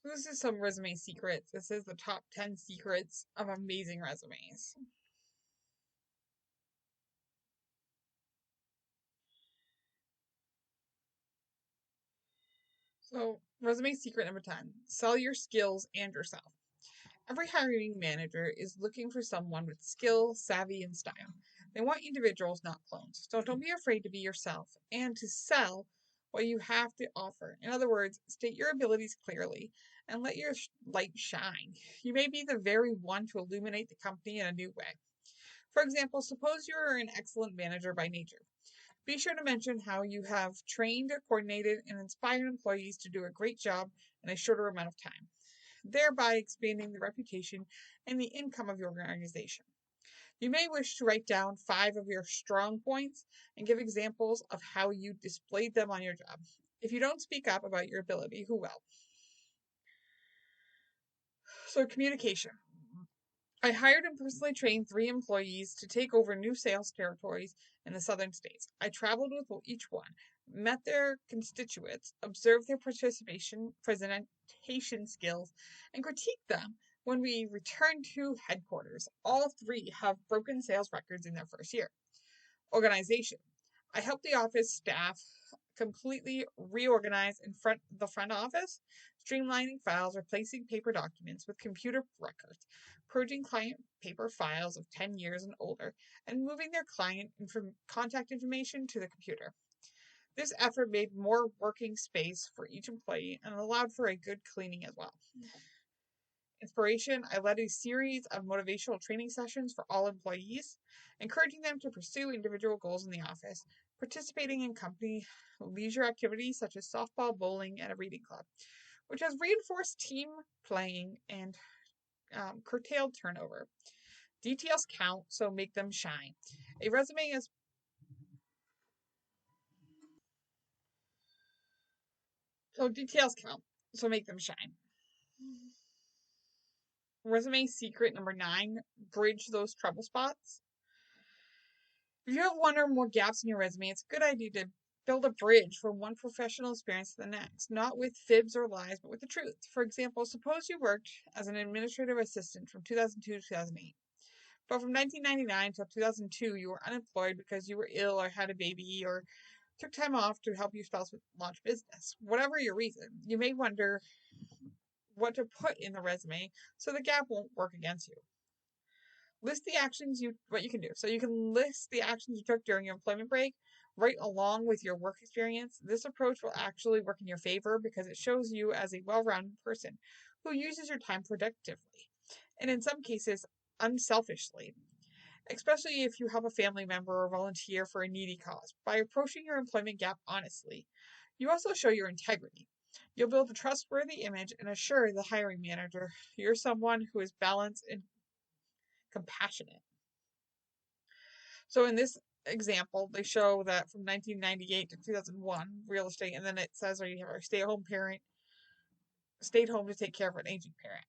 This is some resume secrets. This is the top 10 secrets of amazing resumes. So, resume secret number 10, sell your skills and yourself. Every hiring manager is looking for someone with skill, savvy, and style. They want individuals, not clones. So don't be afraid to be yourself and to sell what you have to offer. In other words, state your abilities clearly and let your light shine. You may be the very one to illuminate the company in a new way. For example, suppose you're an excellent manager by nature. Be sure to mention how you have trained, coordinated, and inspired employees to do a great job in a shorter amount of time, thereby expanding the reputation and the income of your organization. You may wish to write down 5 of your strong points and give examples of how you displayed them on your job. If you don't speak up about your ability, who will? So, communication. I hired and personally trained 3 employees to take over new sales territories in the southern states. I traveled with each one, met their constituents, observed their presentation skills, and critiqued them when we returned to headquarters. All 3 have broken sales records in their first year. Organization. I helped the office staff completely reorganize the front office, streamlining files, replacing paper documents with computer records, purging client paper files of 10 years and older, and moving their client contact information to the computer. This effort made more working space for each employee and allowed for a good cleaning as well. Inspiration, I led a series of motivational training sessions for all employees, encouraging them to pursue individual goals in the office, participating in company leisure activities such as softball, bowling, and a reading club, which has reinforced team playing and curtailed turnover. Details count, so make them shine. A resume is details count, so make them shine. Resume secret number 9, bridge those trouble spots. If you have one or more gaps in your resume, it's a good idea to build a bridge from one professional experience to the next, not with fibs or lies, but with the truth. For example, suppose you worked as an administrative assistant from 2002 to 2008, but from 1999 till 2002, you were unemployed because you were ill or had a baby or took time off to help your spouse launch business. Whatever your reason, you may wonder what to put in the resume so the gap won't work against you. List the actions what you can do. So you can list the actions you took during your employment break right along with your work experience. This approach will actually work in your favor because it shows you as a well-rounded person who uses your time productively and in some cases unselfishly, especially if you help a family member or volunteer for a needy cause. By approaching your employment gap honestly, you also show your integrity. You'll build a trustworthy image and assure the hiring manager you're someone who is balanced and compassionate. So in this example, they show that from 1998 to 2001, real estate, and then it says, you have a stay-at-home parent, stayed home to take care of an aging parent.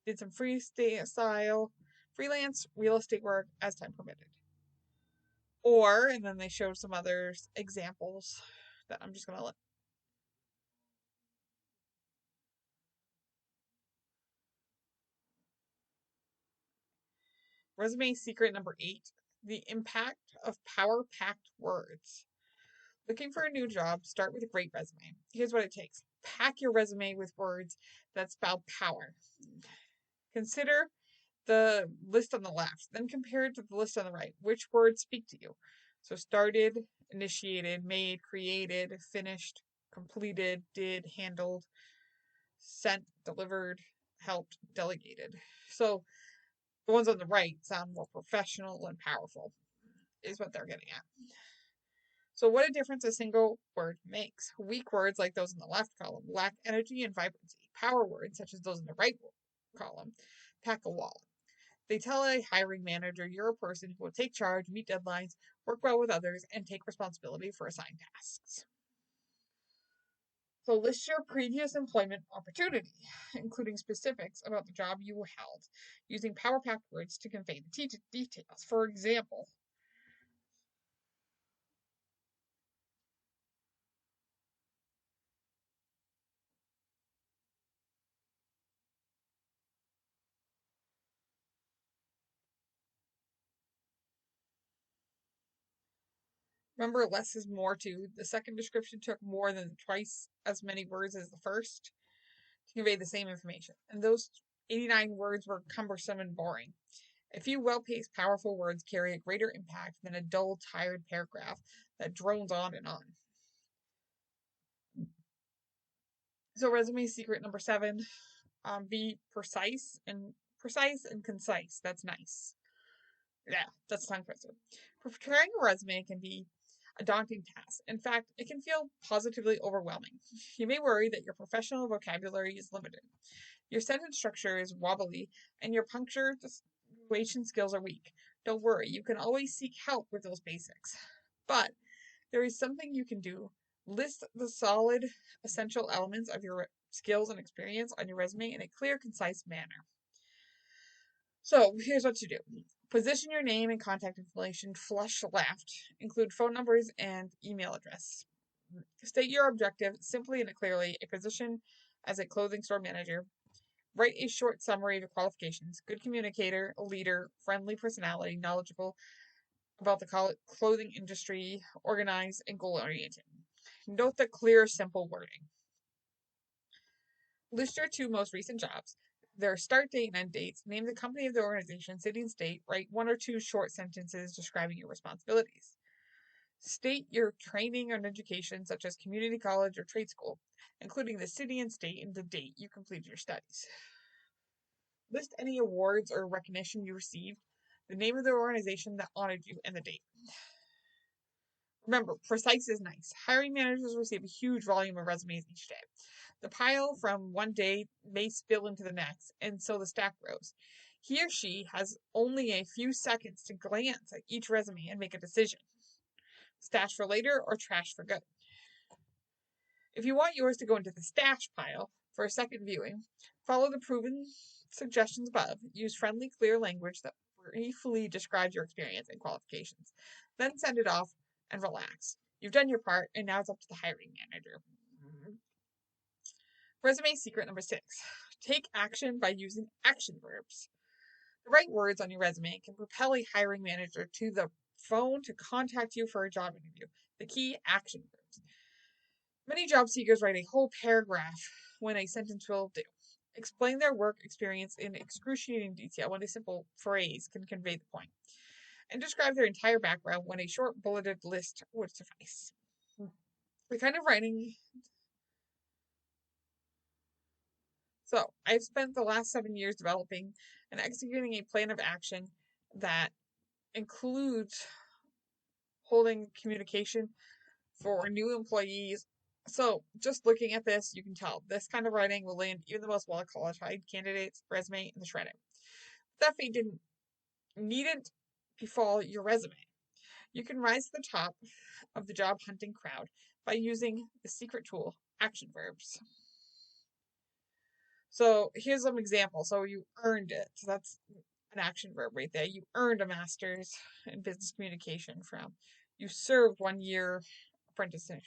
Did some freelance real estate work as time permitted. Or, and then they showed some other examples that I'm just going to let. Resume secret number 8, the impact of power-packed words. Looking for a new job, start with a great resume. Here's what it takes. Pack your resume with words that spell power. Consider the list on the left, then compare it to the list on the right. Which words speak to you? So started, initiated, made, created, finished, completed, did, handled, sent, delivered, helped, delegated. So the ones on the right sound more professional and powerful, is what they're getting at. So what a difference a single word makes. Weak words like those in the left column lack energy and vibrancy. Power words, such as those in the right column, pack a wall. They tell a hiring manager you're a person who will take charge, meet deadlines, work well with others, and take responsibility for assigned tasks. So list your previous employment opportunity, including specifics about the job you held, using power-packed words to convey the details. For example, Remember, less is more too. The second description took more than twice as many words as the first to convey the same information, and those 89 words were cumbersome and boring. A few well-paced, powerful words carry a greater impact than a dull, tired paragraph that drones on and on. So, resume secret number 7: be precise and concise. That's nice. Yeah, that's tongue twister. Preparing a resume can be a daunting task. In fact, it can feel positively overwhelming. You may worry that your professional vocabulary is limited, your sentence structure is wobbly, and your punctuation skills are weak. Don't worry, you can always seek help with those basics. But there is something you can do. List the solid, essential elements of your skills and experience on your resume in a clear, concise manner. So here's what to do. Position your name and contact information flush left. Include phone numbers and email address. State your objective simply and clearly. A position as a clothing store manager. Write a short summary of your qualifications. Good communicator, leader, friendly personality, knowledgeable about the clothing industry, organized, and goal-oriented. Note the clear, simple wording. List your 2 most recent jobs, their start date and end dates, name the company of the organization, city and state, write 1 or 2 short sentences describing your responsibilities. State your training and education, such as community college or trade school, including the city and state and the date you completed your studies. List any awards or recognition you received, the name of the organization that honored you, and the date. Remember, precise is nice. Hiring managers receive a huge volume of resumes each day. The pile from one day may spill into the next, and so the stack grows. He or she has only a few seconds to glance at each resume and make a decision. Stash for later or trash for good. If you want yours to go into the stash pile for a second viewing, follow the proven suggestions above. Use friendly, clear language that briefly describes your experience and qualifications. Then send it off and relax. You've done your part, and now it's up to the hiring manager. Resume secret number 6. Take action by using action verbs. The right words on your resume can propel a hiring manager to the phone to contact you for a job interview. The key: action verbs. Many job seekers write a whole paragraph when a sentence will do. Explain their work experience in excruciating detail when a simple phrase can convey the point. And describe their entire background when a short bulleted list would suffice. The kind of writing. So, I've spent the last 7 years developing and executing a plan of action that includes holding communication for new employees. So, just looking at this, you can tell this kind of writing will land even the most well-qualified candidate's resume in the shredder. That fate needn't befall your resume. You can rise to the top of the job hunting crowd by using the secret tool, action verbs. So here's some examples. So you earned it. So that's an action verb right there. You earned a master's in business communication from. You served 1 year apprenticeship.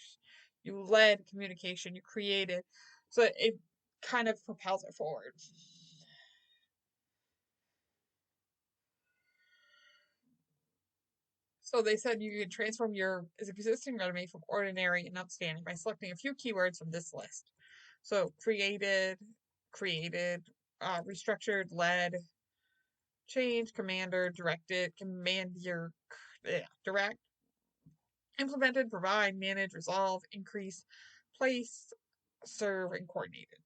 You led communication. You created. So it kind of propels it forward. So they said you could transform your existing resume from ordinary and outstanding by selecting a few keywords from this list. So created, restructured, led, change, commander, directed, direct, implemented, provide, manage, resolve, increase, place, serve, and coordinated.